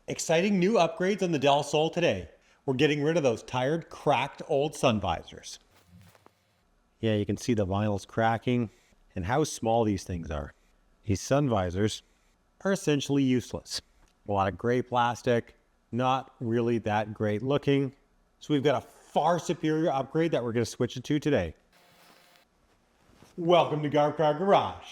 Exciting new upgrades on the Del Sol today. We're getting rid of those tired, cracked old sun visors. Yeah, you can see the vinyl's cracking and how small these things are. These sun visors are essentially useless. A lot of gray plastic, not really that great looking. So we've got a far superior upgrade that we're going to switch it to today. Welcome to Garb Car Garage.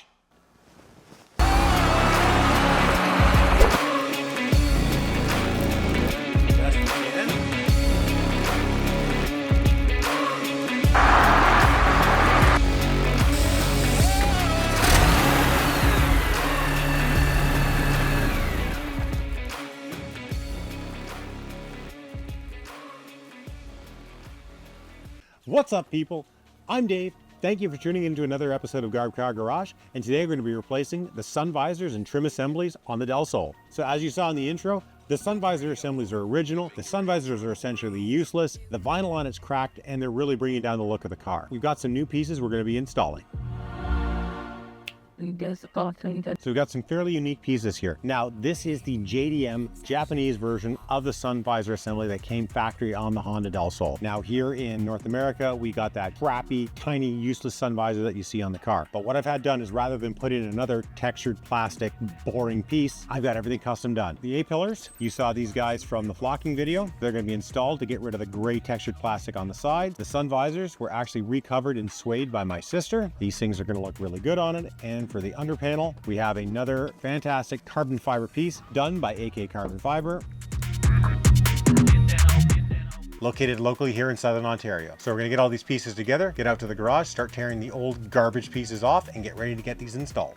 What's up, people? I'm Dave. Thank you for tuning into another episode of Garb Car Garage, and today we're going to be replacing the sun visors and trim assemblies on the Del Sol. So as you saw in the intro, the sun visor assemblies are original, the sun visors are essentially useless, the vinyl on it's cracked, and they're really bringing down the look of the car. We've got some new pieces we're going to be installing. So we've got some fairly unique pieces here. Now, this is the JDM Japanese version of the sun visor assembly that came factory on the Honda Del Sol. Now, here in North America, we got that crappy, tiny, useless sun visor that you see on the car. But what I've had done is rather than put in another textured plastic, boring piece, I've got everything custom done. The A-pillars, you saw these guys from the flocking video. They're going to be installed to get rid of the gray textured plastic on the side. The sun visors were actually recovered in Suede by my sister. These things are going to look really good on it. And for the under panel, we have another fantastic carbon fiber piece done by AK Carbon Fiber, located locally here in Southern Ontario. So we're going to get all these pieces together, get out to the garage, start tearing the old garbage pieces off, and get ready to get these installed.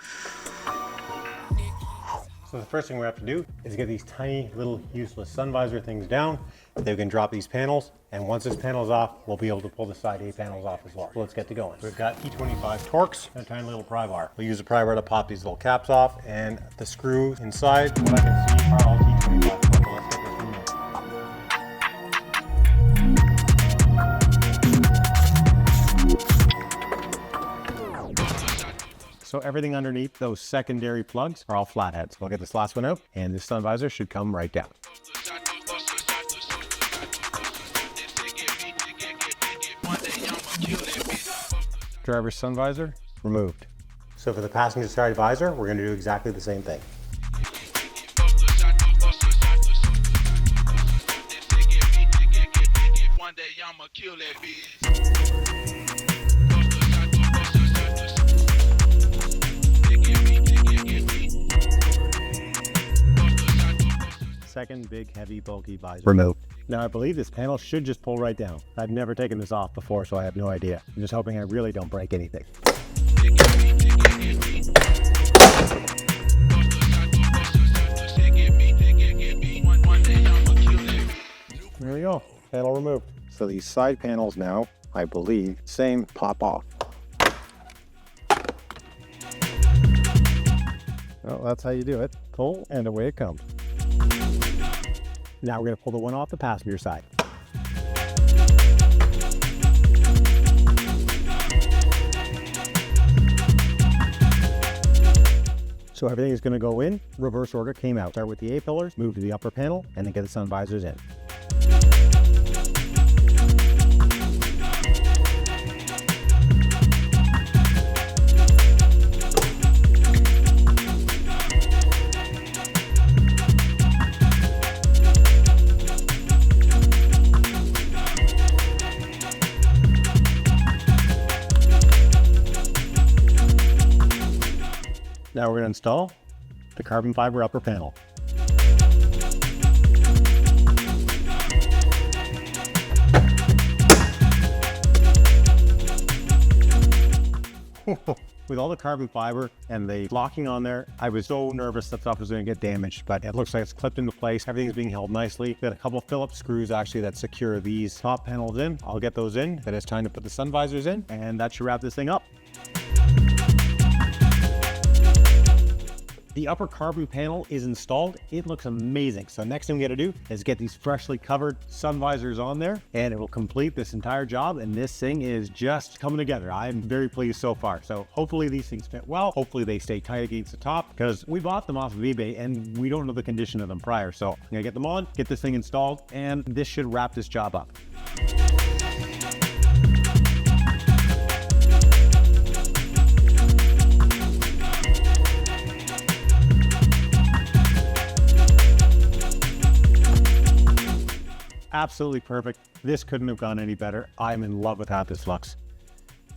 So the first thing we have to do is get these tiny little useless sun visor things down. Then we can drop these panels, and once this panel's off, we'll be able to pull the side A panels off as well. So let's get to going. We've got E25 Torx and a tiny little pry bar. We'll use a pry bar to pop these little caps off, and the screw inside, what I can see, are all E25 Torx. So let's get this removed. So everything underneath those secondary plugs are all flatheads. We'll get this last one out, and this sun visor should come right down. Driver's sun visor removed. So for the passenger side visor, we're going to do exactly the same thing. Second big, heavy, bulky visor removed. Now I believe this panel should just pull right down. I've never taken this off before, so I have no idea. I'm just hoping I really don't break anything. There we go, panel removed. So these side panels now, I believe, same pop off. Well, that's how you do it. Pull, and away it comes. Now we're going to pull the one off the passenger side. So everything is going to go in, reverse order came out. Start with the A-pillars, move to the upper panel, and then get the sun visors in. Now we're going to install the carbon fiber upper panel. With all the carbon fiber and the locking on there, I was so nervous that stuff was going to get damaged, but it looks like it's clipped into place. Everything's being held nicely. Got a couple of Phillips screws actually that secure these top panels in. I'll get those in. Then it's time to put the sun visors in, and that should wrap this thing up. The upper carbon panel is installed. It looks amazing. So next thing we got to do is get these freshly covered sun visors on there, and it will complete this entire job. And this thing is just coming together. I'm very pleased so far. So hopefully these things fit well. Hopefully they stay tight against the top, because we bought them off of eBay and we don't know the condition of them prior. So I'm gonna get them on, get this thing installed, and this should wrap this job up. Absolutely perfect. This couldn't have gone any better. I'm in love with how this looks.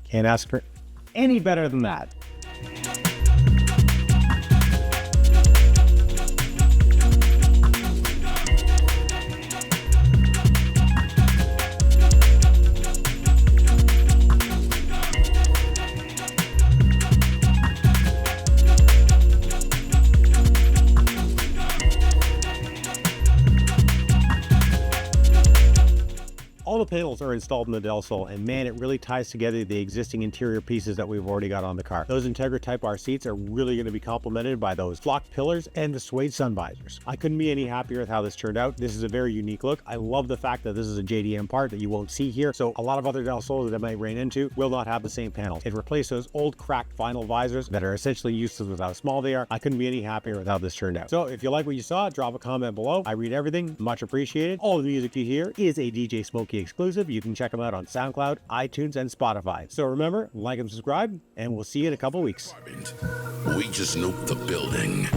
Can't ask for any better than that. All the panels are installed in the Del Sol, and man, it really ties together the existing interior pieces that we've already got on the car. Those Integra Type R seats are really going to be complemented by those flock pillars and the Suede sun visors. I couldn't be any happier with how this turned out. This is a very unique look. I love the fact that this is a JDM part that you won't see here, so a lot of other Del Sols that I might run into will not have the same panels. It replaced those old cracked vinyl visors that are essentially useless with how small they are. I couldn't be any happier with how this turned out. So if you like what you saw, drop a comment below. I read everything, much appreciated. All the music you hear is a DJ Smokey exclusive. You can check them out on SoundCloud, iTunes, and Spotify. So remember, like and subscribe, and we'll see you in a couple weeks. We just nuked the building.